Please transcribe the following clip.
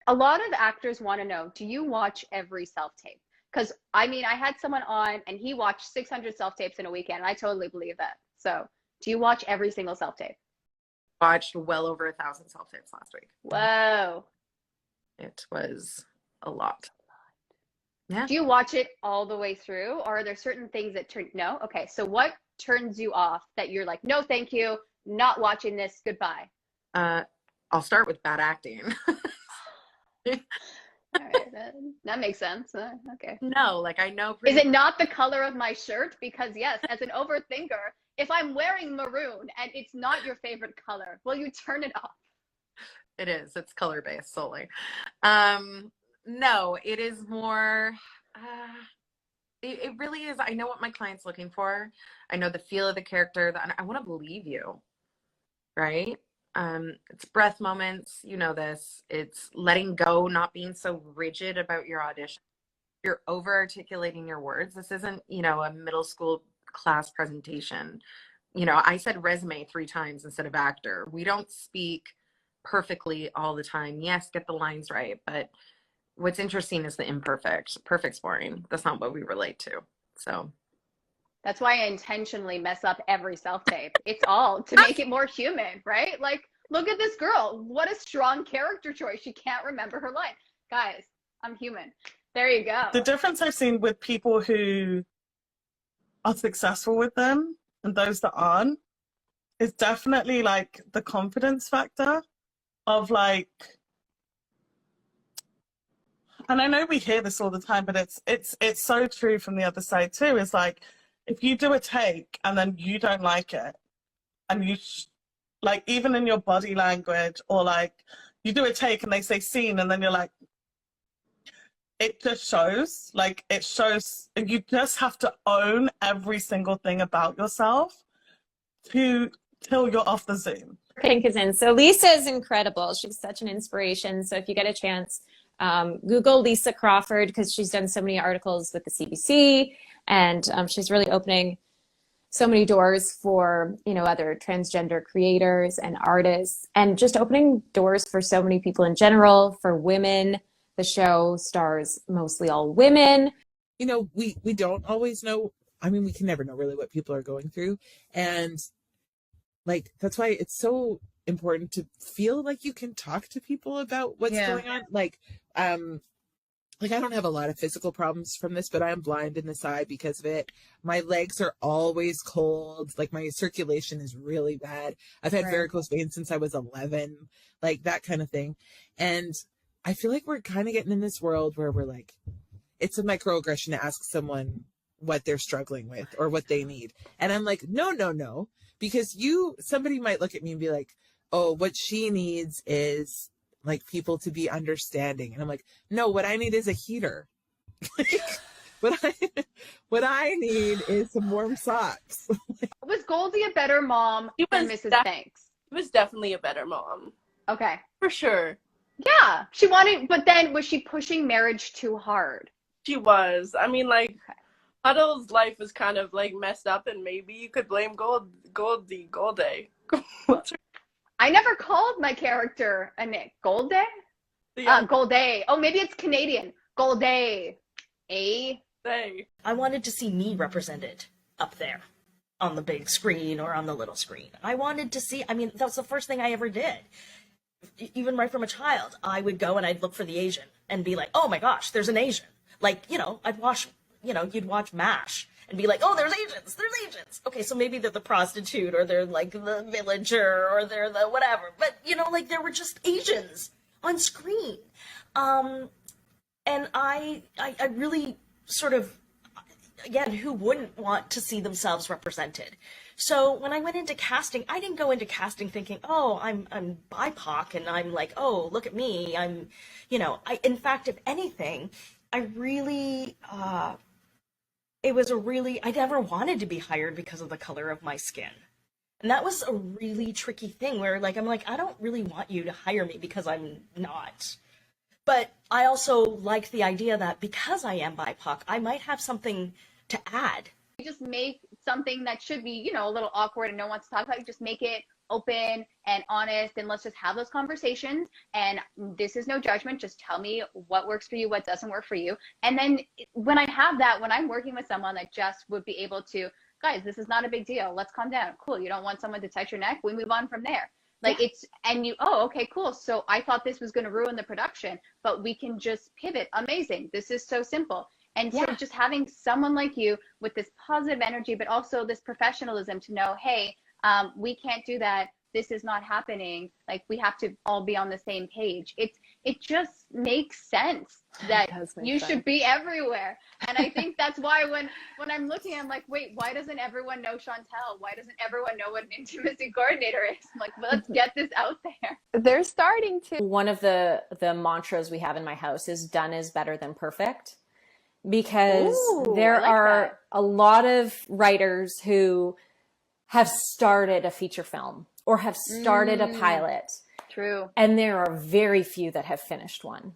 A lot of actors want to know, do you watch every self-tape? Because I mean, I had someone on and he watched 600 self-tapes in a weekend, and I totally believe that. So, do you watch every single self-tape? Watched well over 1,000 self-tapes last week. Whoa. It was a lot. Yeah. Do you watch it all the way through, or are there certain things that turn, no? Okay, so what turns you off that you're like, no, thank you, not watching this, goodbye? I'll start with bad acting. All right, that makes sense. Okay. No, like I know. Is it not the color of my shirt? Because yes, as an overthinker, if I'm wearing maroon and it's not your favorite color, will you turn it off? It is. It's color based solely. No, it is more. It really is. I know what my client's looking for. I know the feel of the character. I want to believe you, right? It's breath moments. You know this. It's letting go, not being so rigid about your audition. You're over articulating your words. This isn't, a middle school class presentation. I said resume 3 times instead of actor. We don't speak perfectly all the time. Yes, get the lines right, but what's interesting is the imperfect. Perfect's boring. That's not what we relate to. So that's why I intentionally mess up every self-tape. It's all to make it more human, right? Like, look at this girl. What a strong character choice. She can't remember her line. Guys, I'm human. There you go. The difference I've seen with people who are successful with them and those that aren't is definitely like the confidence factor of like, and I know we hear this all the time, but it's so true from the other side too. Is like, if you do a take and then you don't like it, and you like, even in your body language, or like you do a take and they say scene and then you're like, it just shows, like it shows, you just have to own every single thing about yourself till you're off the Zoom. Pink is in. So Lisa is incredible. She's such an inspiration. So if you get a chance, Google Lisa Crawford, because she's done so many articles with the CBC, and she's really opening so many doors for, other transgender creators and artists, and just opening doors for so many people in general, for women. The show stars mostly all women. We don't always know. I mean, we can never know really what people are going through. And like, that's why it's so important to feel like you can talk to people about what's going on. Like I don't have a lot of physical problems from this, but I'm blind in the side because of it. My legs are always cold. Like, my circulation is really bad. I've had varicose veins since I was 11, like that kind of thing. And I feel like we're kind of getting in this world where we're like, it's a microaggression to ask someone what they're struggling with or what they need. And I'm like, no, because somebody might look at me and be like, oh, what she needs is like people to be understanding. And I'm like, no, what I need is a heater. What I need is some warm socks. Was Goldie a better mom than Mrs. Banks? She was definitely a better mom. Okay. For sure. Yeah. She wanted, but then was she pushing marriage too hard? She was. I mean, like, Huddle's life was kind of like messed up, and maybe you could blame Goldie. I never called my character a Nick. Goldie? Goldie. Oh, maybe it's Canadian. Goldie. A. I wanted to see me represented up there on the big screen or on the little screen. I wanted to see, that's the first thing I ever did. Even right from a child, I would go and I'd look for the Asian and be like, oh my gosh, there's an Asian. Like, I'd watch, you'd watch MASH and be like, oh, there's Asians. Okay, so maybe they're the prostitute, or they're like the villager, or they're the whatever. But, like, there were just Asians on screen. And I really sort of, again, who wouldn't want to see themselves represented? So when I went into casting, I didn't go into casting thinking, oh, I'm BIPOC, and I'm like, oh, look at me. In fact, if anything, I really, I never wanted to be hired because of the color of my skin. And that was a really tricky thing where, like, I'm like, I don't really want you to hire me because I'm not. But I also like the idea that because I am BIPOC, I might have something to add. You just make something that should be, a little awkward and no one wants to talk about it. Just make it open and honest, and let's just have those conversations. And this is no judgment. Just tell me what works for you, what doesn't work for you. And then when I have that, when I'm working with someone that just would be able to, guys, this is not a big deal. Let's calm down. Cool. You don't want someone to touch your neck. We move on from there. Like it's, and you, oh, okay, cool. So I thought this was going to ruin the production, but we can just pivot. Amazing. This is so simple. And so just having someone like you with this positive energy, but also this professionalism to know, hey, we can't do that. This is not happening. Like we have to all be on the same page. It just makes sense that you should be everywhere. And I think that's why when I'm looking, I'm like, wait, why doesn't everyone know Chantel? Why doesn't everyone know what an intimacy coordinator is? I'm like, well, let's get this out there. They're starting to. One of the mantras we have in my house is done is better than perfect. Because there are a lot of writers who have started a feature film or have started a pilot. True. And there are very few that have finished one.